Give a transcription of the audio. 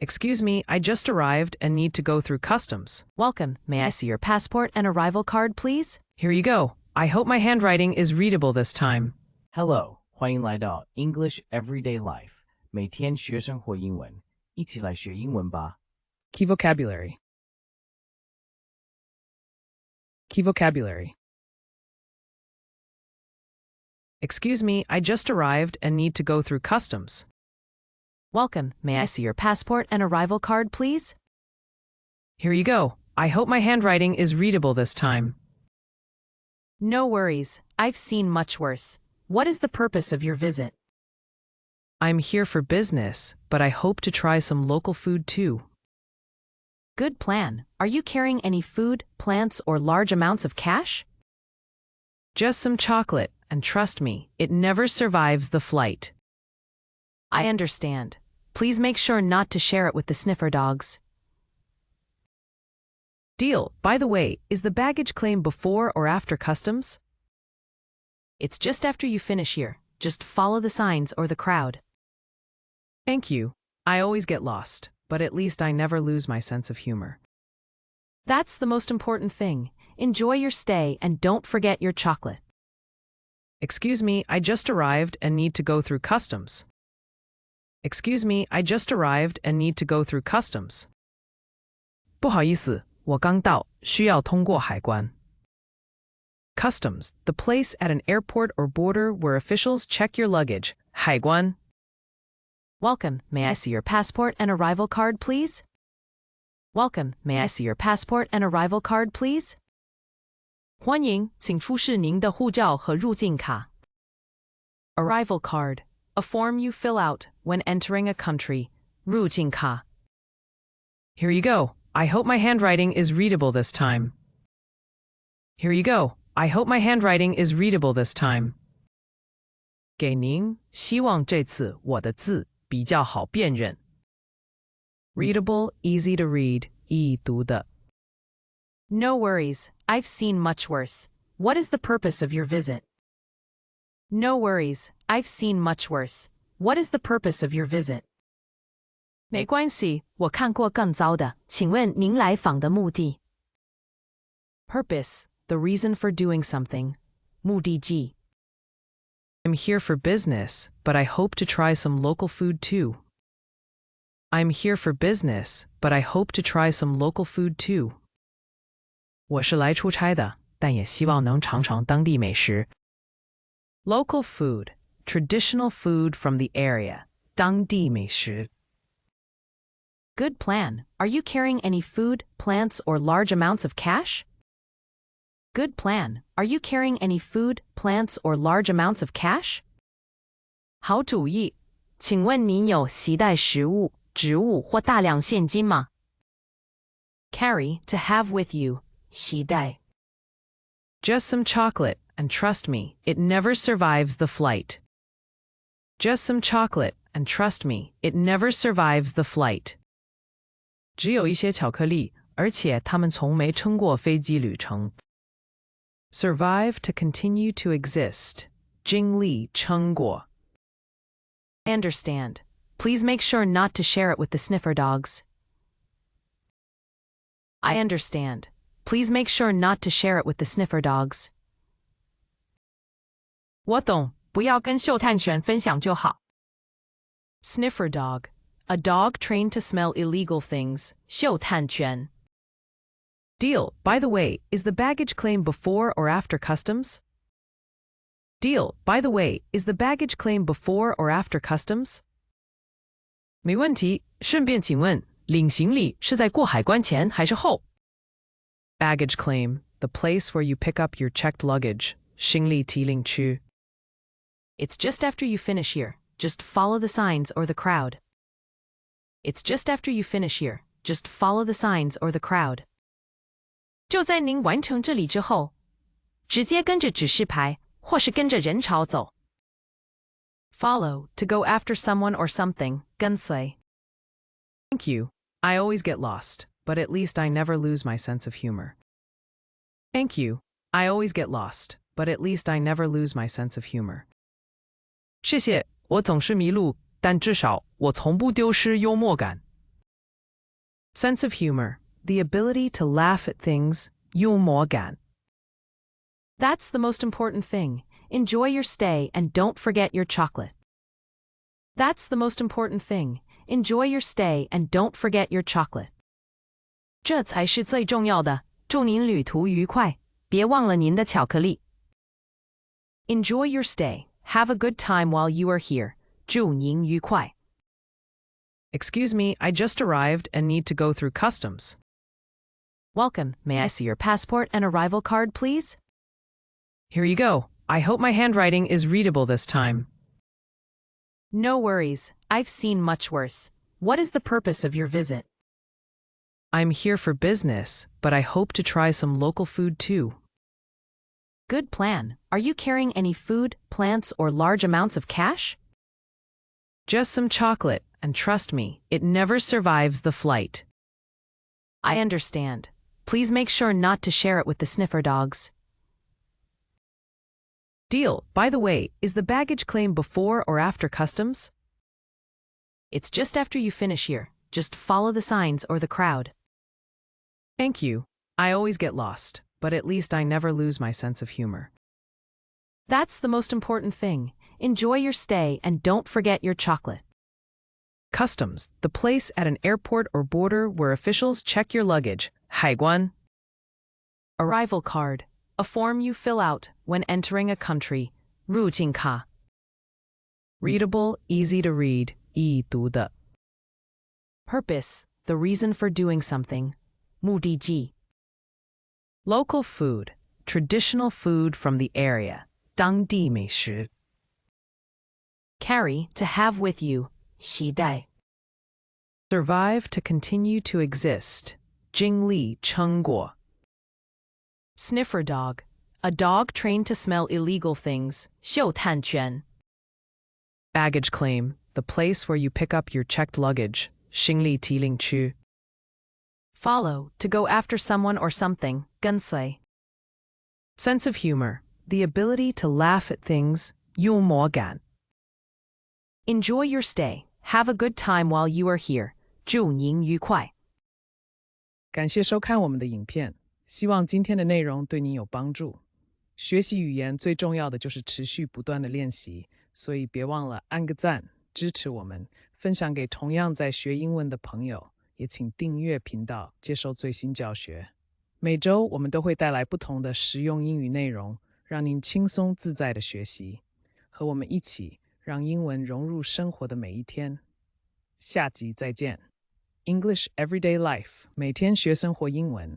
Excuse me, I just arrived and need to go through customs. Welcome. May I see your passport and arrival card, please? Here you go. I hope my handwriting is readable this time. Hello， 欢迎来到 English Everyday Life， 每天学生活英文，一起来学英文吧。Key vocabulary. Key vocabulary. Excuse me, I just arrived and need to go through customs. Welcome. May I see your passport and arrival card, please? Here you go. I hope my handwriting is readable this time. No worries. I've seen much worse. What is the purpose of your visit? I'm here for business, but I hope to try some local food too. Good plan. Are you carrying any food, plants, or large amounts of cash? Just some chocolate, and trust me, it never survives the flight. I understand. Please make sure not to share it with the sniffer dogs. Deal. By the way, is the baggage claim before or after customs? It's just after you finish here. Just follow the signs or the crowd. Thank you. I always get lost, but at least I never lose my sense of humor. That's the most important thing. Enjoy your stay and don't forget your chocolate. Excuse me, I just arrived and need to go through customs. Excuse me, I just arrived and need to go through customs. 不好意思，我刚到，需要通过海关。Customs, the place at an airport or border where officials check your luggage. 海关。Welcome. May I see your passport and arrival card, please? Welcome. May I see your passport and arrival card, please? 欢迎，请出示您的护照和入境卡。Arrival card, a form you fill out when entering a country. 入境卡。Here you go. I hope my handwriting is readable this time. Here you go. I hope my handwriting is readable this time. 给您，希望这次我的字比较好辨认。Readable, easy to read, 易读的。No worries. I've seen much worse. What is the purpose of your visit? No worries. I've seen much worse. What is the purpose of your visit? 没关系，我看过更糟的。请问您来访的目的？ Purpose, the reason for doing something. 目的地。I'm here for business, but I hope to try some local food too. I'm here for business, but I hope to try some local food too. 我是来出差的，但也希望能尝尝当地美食。Local food, traditional food from the area. 当地美食。Good plan. Are you carrying any food, plants, or large amounts of cash? Good plan. Are you carrying any food, plants, or large amounts of cash? 好主意。请问您有携带食物、植物或大量现金吗？ Carry, to have with you. 携带。Just some chocolate, and trust me, it never survives the flight. Just some chocolate, and trust me, it never survives the flight. 只有一些巧克力，而且它们从没撑过飞机旅程。Survive, to continue to exist. 经历撑过。I understand. Please make sure not to share it with the sniffer dogs. I understand. Please make sure not to share it with the sniffer dogs. 我懂，不要跟嗅探犬分享就好。Sniffer dog, a dog trained to smell illegal things. 嗅探犬。Deal. By the way, is the baggage claim before or after customs? Deal. By the way, is the baggage claim before or after customs? 没问题。顺便请问，领行李是在过海关前还是后？ Baggage claim, the place where you pick up your checked luggage. 行李提领区。It's just after you finish here. Just follow the signs or the crowd. It's just after you finish here. Just follow the signs or the crowd. 就在您完成这里之后，直接跟着指示牌，或是跟着人潮走。Follow, to go after someone or something. 跟随。Thank you. I always get lost, but at least I never lose my sense of humor. Thank you. I always get lost, but at least I never lose my sense of humor. 谢谢，我总是迷路，但至少我从不丢失幽默感。Sense of humor, the ability to laugh at things, 幽默感. That's the most important thing. Enjoy your stay and don't forget your chocolate. That's the most important thing. Enjoy your stay and don't forget your chocolate. 这才是最重要的。祝您旅途愉快，别忘了您的巧克力。Enjoy your stay. Have a good time while you are here. 祝您愉快。Excuse me, I just arrived and need to go through customs. Welcome. May I see your passport and arrival card, please? Here you go. I hope my handwriting is readable this time. No worries. I've seen much worse. What is the purpose of your visit? I'm here for business, but I hope to try some local food too. Good plan. Are you carrying any food, plants, or large amounts of cash? Just some chocolate, and trust me, it never survives the flight. I understand. Please make sure not to share it with the sniffer dogs. Deal. By the way, is the baggage claim before or after customs? It's just after you finish here. Just follow the signs or the crowd. Thank you. I always get lost, but at least I never lose my sense of humor. That's the most important thing. Enjoy your stay and don't forget your chocolate. Customs, the place at an airport or border where officials check your luggage. 海关. Arrival card, a form you fill out when entering a country. 入境卡. Readable, easy to read. 易读的. Purpose, the reason for doing something. 目的地. Local food, traditional food from the area. 当地美食. Carry, to have with you. 携带. Survive, to continue to exist. 经历成果. Sniffer dog, a dog trained to smell illegal things. 嗅探犬. Baggage claim, the place where you pick up your checked luggage. 行李提领区. Follow, to go after someone or something. 跟随. Sense of humor, the ability to laugh at things. 幽默感. Enjoy your stay. Have a good time while you are here. 祝您愉快。感谢收看我们的影片，希望今天的内容对您有帮助。学习语言最重要的就是持续不断的练习，所以别忘了按个赞，支持我们，分享给同样在学英文的朋友，也请订阅频道，接受最新教学。每周我们都会带来不同的实用英语内容，让您轻松自在的学习，和我们一起让英文融入生活的每一天。下集再见。English Everyday Life，每天学生活英文。